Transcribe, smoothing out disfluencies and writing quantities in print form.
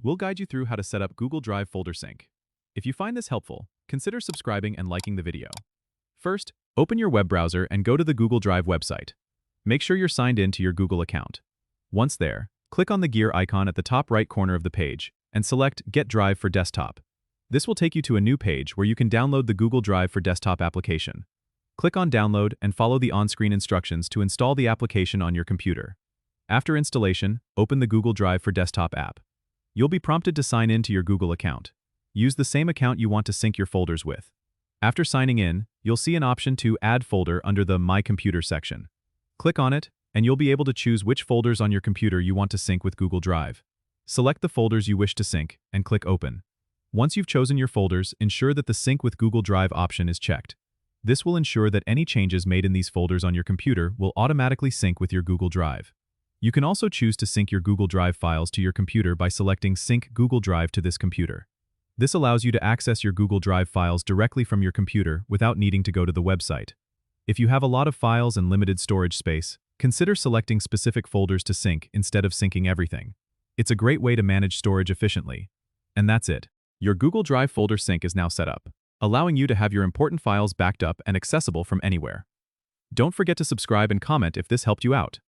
We'll guide you through how to set up Google Drive folder sync. If you find this helpful, consider subscribing and liking the video. First, open your web browser and go to the Google Drive website. Make sure you're signed in to your Google account. Once there, click on the gear icon at the top right corner of the page and select Get Drive for Desktop. This will take you to a new page where you can download the Google Drive for Desktop application. Click on Download and follow the on-screen instructions to install the application on your computer. After installation, open the Google Drive for Desktop app. You'll be prompted to sign in to your Google account. Use the same account you want to sync your folders with. After signing in, you'll see an option to Add Folder under the My Computer section. Click on it, and you'll be able to choose which folders on your computer you want to sync with Google Drive. Select the folders you wish to sync and click Open. Once you've chosen your folders, ensure that the Sync with Google Drive option is checked. This will ensure that any changes made in these folders on your computer will automatically sync with your Google Drive. You can also choose to sync your Google Drive files to your computer by selecting Sync Google Drive to this computer. This allows you to access your Google Drive files directly from your computer without needing to go to the website. If you have a lot of files and limited storage space, consider selecting specific folders to sync instead of syncing everything. It's a great way to manage storage efficiently. And that's it. Your Google Drive folder sync is now set up, allowing you to have your important files backed up and accessible from anywhere. Don't forget to subscribe and comment if this helped you out.